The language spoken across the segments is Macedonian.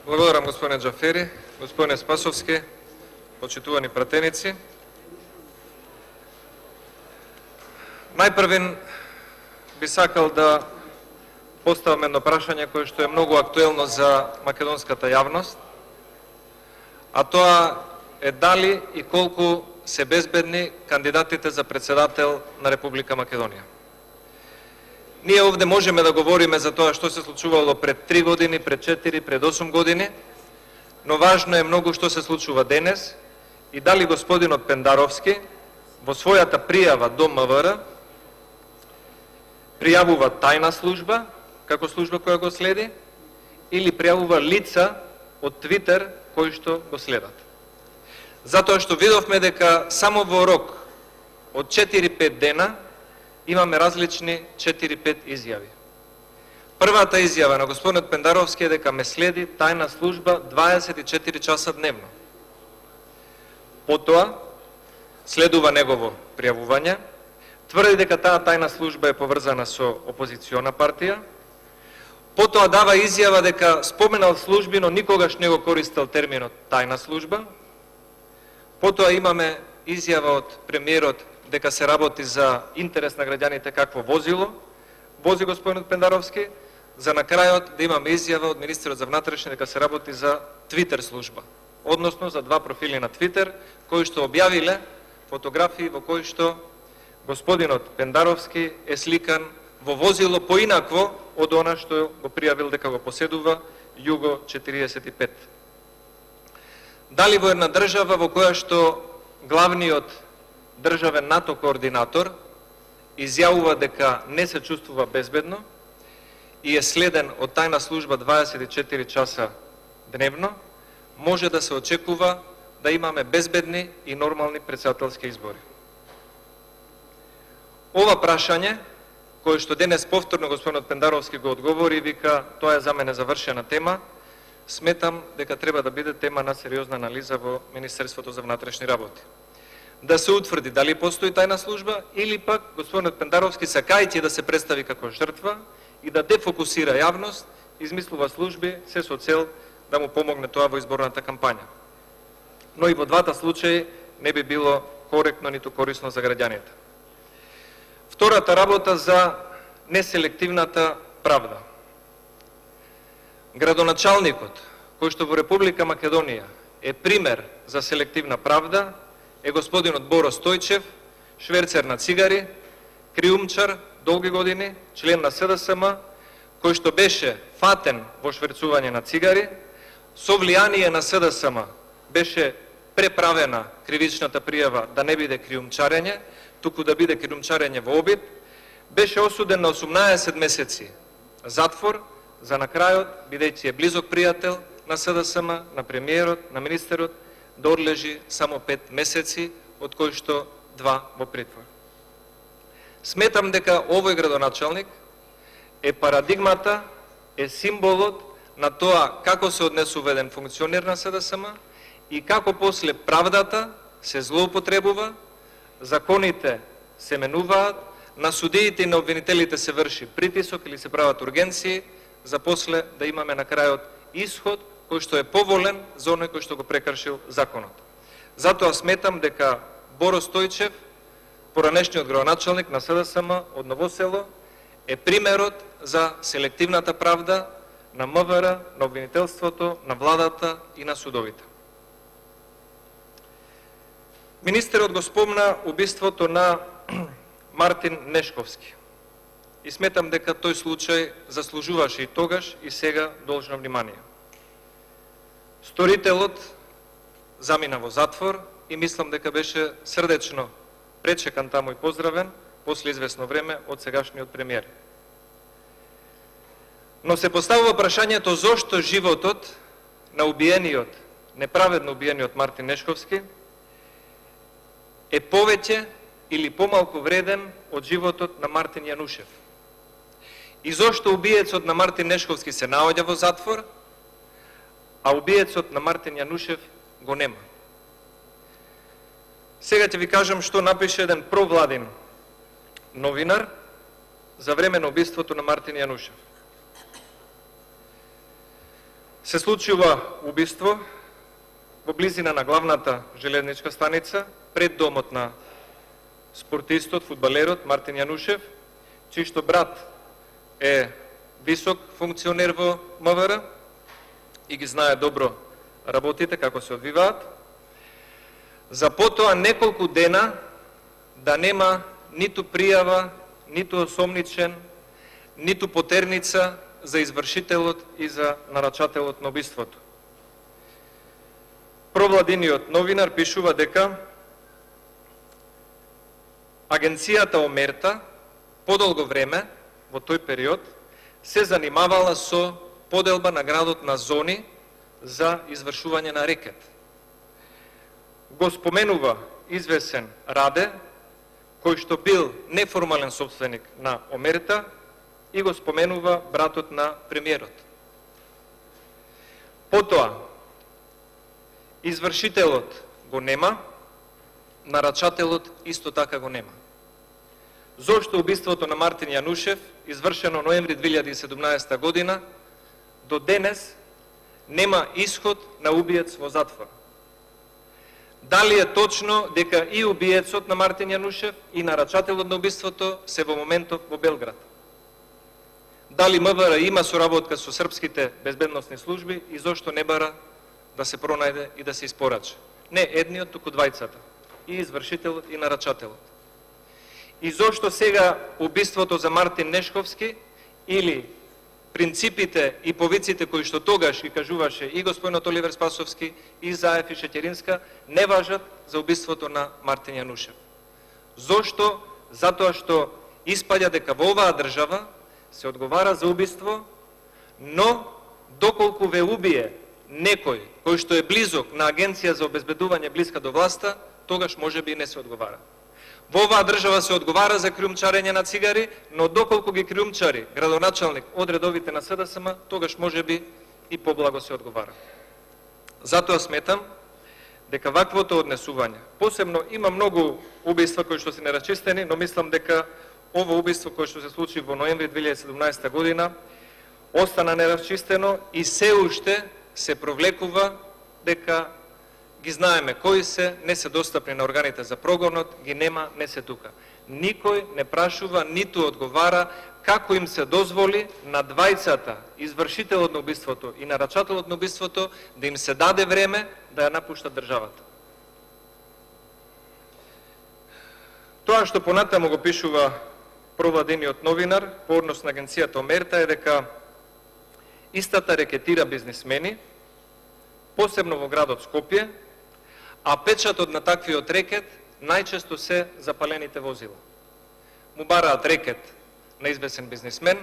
Благодарам, господине Джафери, господине Спасовски, почитувани пратеници. Најпрвен би сакал да поставам едно прашање кое што е многу актуелно за македонската јавност, а тоа е дали и колку се безбедни кандидатите за председател на Република Македонија. Ние овде можеме да говориме за тоа што се случувало пред 3 години, пред 4, пред 8 години, но важно е многу што се случува денес и дали господинот Пендаровски во својата пријава до МВР пријавува тајна служба, како служба која го следи, или пријавува лица од Твитер кои што го следат. Затоа што видовме дека само во рок од 4-5 дена имаме различни 4-5 изјави. Првата изјава на господинот Пендаровски е дека ме следи тајна служба 24 часа дневно. Потоа следува негово пријавување, тврди дека таа тајна служба е поврзана со опозициона партија, потоа дава изјава дека споменал служби, но никогаш не го користел терминот тајна служба, потоа имаме изјава од премиерот дека се работи за интерес на граѓаните какво возило вози господинот Пендаровски, за на крајот да имаме изјава од министерот за внатрешни дека се работи за Твитер служба, односно за 2 профили на Твитер кои што објавиле фотографии во кои што господинот Пендаровски е сликан во возило поинакво од она што го пријавил дека го поседува Југо 45. Дали во една држава во која што главниот државен НАТО координатор изјавува дека не се чувствува безбедно и е следен од тајна служба 24 часа дневно, може да се очекува да имаме безбедни и нормални претседателски избори. Ова прашање, кое што денес повторно господинот Пендаровски го одговори и вика тоа е за мене завршена тема, сметам дека треба да биде тема на сериозна анализа во Министерството за внатрешни работи. Да се утврди дали постои тајна служба или пак господинот Пендаровски, сакајќи да се представи како жртва и да дефокусира јавност, измислува служби се со цел да му помогне тоа во изборната кампања. Но и во двата случаи не би било коректно ниту корисно за граѓаните. Втората работа за неселективната правда. Градоначалникот, кој што во Република Македонија е пример за селективна правда, е господинот Боро Стојчев, шверцер на цигари, криумчар, долги години, член на СДСМ, кој што беше фатен во шверцување на цигари, со влијание на СДСМ беше преправена кривичната пријава да не биде криумчарење, туку да биде криумчарење во обид, беше осуден на 18 месеци затвор, за на крајот, бидејќи е близок пријател на СДСМ, на премиерот, на министерот, да одлежи само 5 месеци, од кои што 2 во притвор. Сметам дека овој градоначалник е парадигмата, е символот на тоа како се однесува еден функционер на СДСМ и како после правдата се злоупотребува, законите се менуваат, на судиите и на обвинителите се врши притисок или се прават ургенции, за после да имаме на крајот исход кој што е поволен за оној кој што го прекршил законот. Затоа сметам дека Боро Стојчев, поранешниот градоначалник на СДСМ од Ново село, е примерот за селективната правда на МВР, на обвинителството, на владата и на судовите. Министерот го спомна убиството на Мартин Нешковски. И сметам дека тој случај заслужуваше и тогаш и сега должно внимание. Сторителот замина во затвор и мислам дека беше срдечно пречекан таму и поздравен после известно време од сегашниот премиер. Но се поставува прашањето зошто животот на убиениот, неправедно убиениот Мартин Нешковски е повеќе или помалку вреден од животот на Мартин Јанушев. И зошто убиецот на Мартин Нешковски се наоѓа во затвор, а убиецот на Мартин Јанушев го нема. Сега ќе ви кажам што напише еден провладин новинар за време на убиството на Мартин Јанушев. се случува убиство во близина на главната железничка станица, пред домот на спортистот, фудбалерот Мартин Јанушев, чиј брат е висок функционер во МВР и ги знае добро работите како се одвиваат. За потоа неколку дена да нема ниту пријава, ниту осомничен, ниту потерница за извршителот и за нарачателот на убиството. Провладиниот новинар пишува дека агенцијата Омерта подолго време во тој период се занимавала со поделба на градот на зони за извршување на рекет. Го споменува извесен Раде, кој што бил неформален собственик на Омерта, и го споменува братот на премиерот. Потоа, извршителот го нема, нарачателот исто така го нема. Зошто убиството на Мартин Јанушев, извршено ноември 2017 година, до денес нема исход на убиец во затвор? Дали е точно дека и убиецот на Мартин Јанушев и нарачателот на убиството се во моментов во Белград? Дали МВР има соработка со српските безбедносни служби и зошто не бара да се пронајде и да се испорача? Не едниот, туку двајцата. И извршителот и нарачателот. И зошто сега убиството за Мартин Нешковски или принципите и повиците кои што тогаш ги кажуваше и господинот Оливер Спасовски и Заев и Шеќеринска не важат за убиството на Мартин Јанушев? Зошто? Затоа што испаѓа дека во оваа држава се одговара за убиство, но доколку ве убие некој кој што е близок на агенција за обезбедување блиска до власта, тогаш може би не се одговара. Во оваа држава се одговара за криумчарење на цигари, но доколку ги криумчари градоначалник од редовите на СДСМ, тогаш може би и поблаго се одговара. Затоа сметам дека ваквото однесување, посебно има многу убиства кои што се нерачистени, но мислам дека ово убиство кое што се случи во ноември 2017 година остана нерачистено и се уште се провлекува дека ги знаеме кои се, не се достапни на органите за прогонот, ги нема, не се тука. Никој не прашува, ниту одговара како им се дозволи на двајцата, извршителот на убиството и нарачателот на убиството, да им се даде време да ја напуштат државата. Тоа што понатаму го пишува провладиниот новинар по однос на агенцијата Омерта е дека истата рекетира бизнисмени, посебно во градот Скопје, а печатот на таквиот рекет најчесто се запалените возила. Му бараат рекет на извесен бизнисмен,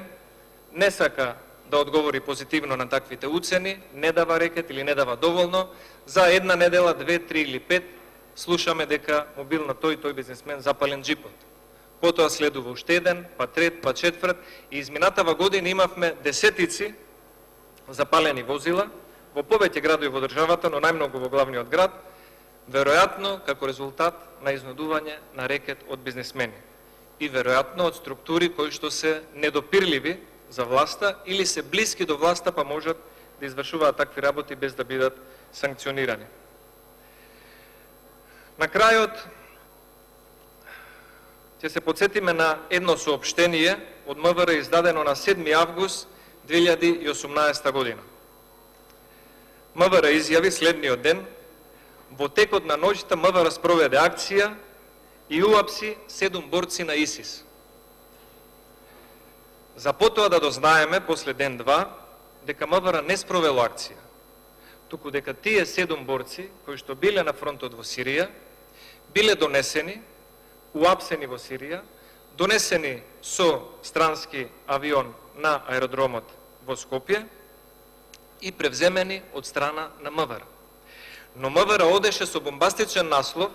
не сака да одговори позитивно на таквите уцени, не дава рекет или не дава доволно, за една недела, 2, 3 или 5 слушаме дека му бил на тој бизнисмен запален джипот. Потоа следува уште еден, па трет, па четврт, и изминатава година имавме десетици запалени возила во повеќе градови во државата, но најмногу во главниот град, веројатно како резултат на изнудување на рекет од бизнисмени и веројатно од структури кои што се недопирливи за власта или се блиски до власта, па можат да извршуваат такви работи без да бидат санкционирани. На крајот ќе се подсетиме на едно соопштение од МВР издадено на 7 август 2018 година. МВР изјави следниот ден: во текот на ноќта МВР спроведе акција и уапси 7 борци на ИСИС. За потоа да дознаеме после ден-два дека МВР не спровело акција, туку дека тие 7 борци кои што биле на фронтот во Сирија биле донесени, уапсени во Сирија, донесени со странски авион на аеродромот во Скопје и превземени од страна на МВР. Но МВР одеше со бомбастичен наслов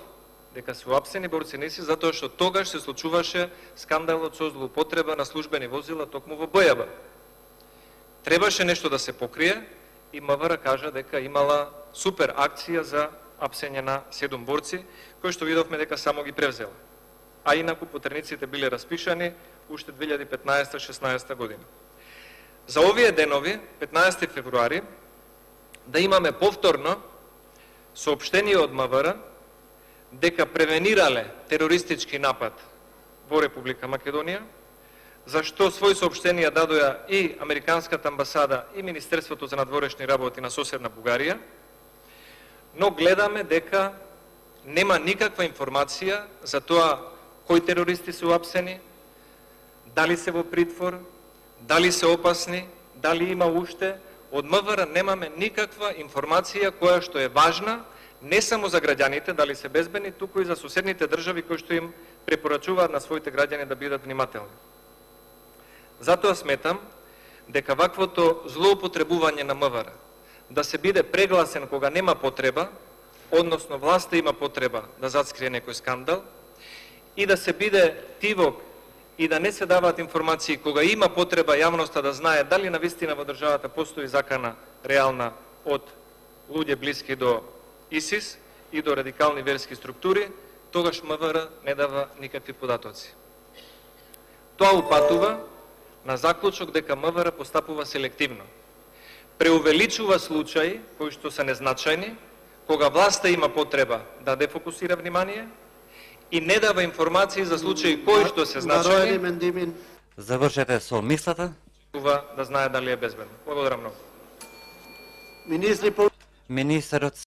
дека се уапсени борци на ИСИС затоа што тогаш се случуваше скандалот со злоупотреба на службени возила токму во Бојаба. Требаше нешто да се покрие и МВР кажа дека имала супер акција за апсење на 7 борци, кои што видовме дека само ги превзела. А инаку потерниците биле распишани уште 2015-16 година. За овие денови, 15 февруари, да имаме повторно соопштение од МВР дека превенирале терористички напад во Република Македонија, за што своји соопштенија дадоа и Американската амбасада и Министерството за надворешни работи на соседна Бугарија, но гледаме дека нема никаква информација за тоа кои терористи се уапсени, дали се во притвор, дали се опасни, дали има уште. Од МВР немаме никаква информација која што е важна не само за граѓаните, дали се безбедни, туку и за соседните држави кои што им препорачуваат на своите граѓани да бидат внимателни. Затоа сметам дека ваквото злоупотребување на МВР да се биде прегласен кога нема потреба, односно власта има потреба да зацкрие некој скандал, и да се биде тивок и да не се даваат информации кога има потреба јавноста да знае дали навистина во државата постои закана реална од луѓе блиски до ИСИС и до радикални верски структури, тогаш МВР не дава никакви податоци. Тоа упатува на заклучок дека МВР постапува селективно. Преувеличува случаи кои што се незначајни, кога власта има потреба да дефокусира внимание, и не дава информации за случаи кои што се значајни. Завршете со мислата. Да знае дали е безбедно. Благодарам многу. Министерот